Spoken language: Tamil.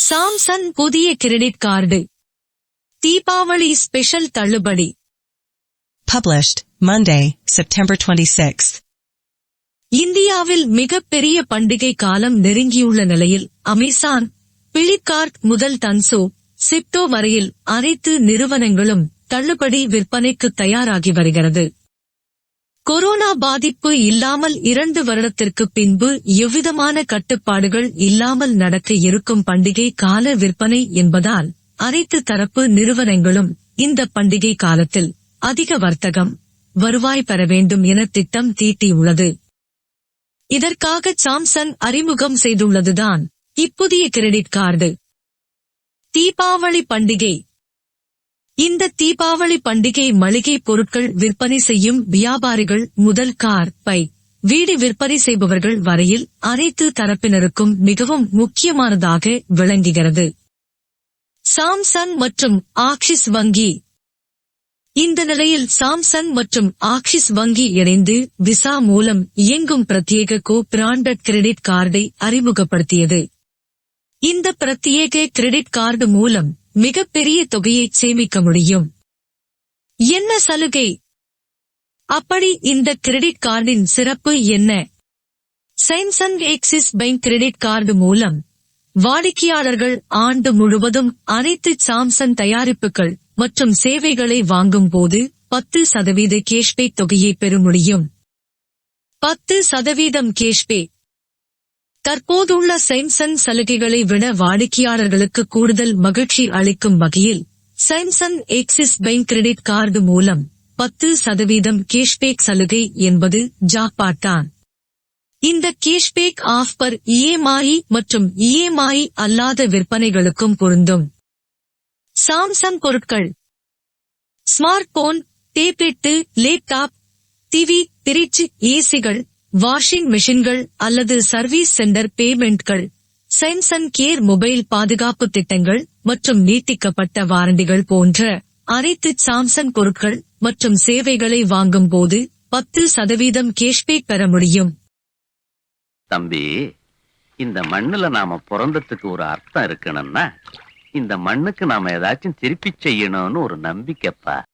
சாம்சங் புதிய கிரெடிட் கார்டு தீபாவளி ஸ்பெஷல் தள்ளுபடி. Published Monday, September 26th. இந்தியாவில் மிகப்பெரிய பண்டிகை காலம் நெருங்கியுள்ள நிலையில் அமேசான், பிளிப்கார்ட் முதல் தன்சோ, சிப்டோ வரையில் அனைத்து நிறுவனங்களும் தள்ளுபடி விற்பனைக்கு தயாராகி வருகிறது. கொரோனா பாதிப்பு இல்லாமல் 2 வருடத்திற்கு பின்பு எவ்விதமான கட்டுப்பாடுகள் இல்லாமல் நடக்க இருக்கும் பண்டிகை கால விற்பனை என்பதால் அனைத்து தரப்பு நிறுவனங்களும் இந்த பண்டிகை காலத்தில் அதிக வர்த்தகம், வருவாய் பெற வேண்டும் என திட்டம் தீட்டியுள்ளது. இதற்காக சாம்சங் அறிமுகம் செய்துள்ளதுதான் இப்புதிய கிரெடிட் கார்டு. தீபாவளி பண்டிகை. இந்த தீபாவளி பண்டிகை மளிகை பொருட்கள் விற்பனை செய்யும் வியாபாரிகள் முதல் கார், பை, வீடு விற்பனை செய்பவர்கள் வரையில் அனைத்து தரப்பினருக்கும் மிகவும் முக்கியமானதாக விளங்குகிறது. சாம்சங் மற்றும் ஆக்சிஸ் வங்கி. இந்த நிலையில் சாம்சங் மற்றும் ஆக்சிஸ் வங்கி இணைந்து விசா மூலம் இயங்கும் பிரத்யேக கோ-பிராண்டட் கிரெடிட் கார்டை அறிமுகப்படுத்தியது. இந்த பிரத்யேக கிரெடிட் கார்டு மூலம் மிகப்பெரிய தொகையை சேமிக்க முடியும். என்ன சலுகை? அப்படி இந்த கிரெடிட் கார்டின் சிறப்பு என்ன? Samsung Axis bank credit card மூலம் வாடிக்கையாளர்கள் ஆண்டு முழுவதும் அனைத்து சாம்சங் தயாரிப்புகள் மற்றும் சேவைகளை வாங்கும் போது 10% கேஷ்பேக் தொகையை பெற முடியும். 10% கேஷ்பேக். தற்போதுள்ள சாம்சங் சலுகைகளை விட வாடிக்கையாளர்களுக்கு கூடுதல் மகிழ்ச்சி அளிக்கும் வகையில் Samsung Axis bank credit card மூலம் 10% கேஷ்பேக் சலுகை என்பது ஜாக்பாட். இந்த கேஷ்பேக் ஆஃபர் EMI மற்றும் EMI அல்லாத விற்பனைகளுக்கும் பொருந்தும். சாம்சங் பொருட்கள். Smartphone, tablet, laptop, TV, fridge, ஏசிகள், வாஷிங் மெஷின்கள் அல்லது சர்வீஸ் சென்டர் பேமெண்ட்கள், சாம்சங் கேர் மொபைல் பாதுகாப்பு திட்டங்கள் மற்றும் நீட்டிக்கப்பட்ட வாரண்டிகள் போன்ற அனைத்து சாம்சங் பொருட்கள் மற்றும் சேவைகளை வாங்கும் போது 10% கேஷ்பேக் பெற முடியும். தம்பி, இந்த மண்ணுல நாம பிறந்ததுக்கு ஒரு அர்த்தம் இருக்கணும்னா இந்த மண்ணுக்கு நாம ஏதாச்சும் திருப்பி செய்யணும்னு ஒரு நம்பிக்கைப்பா.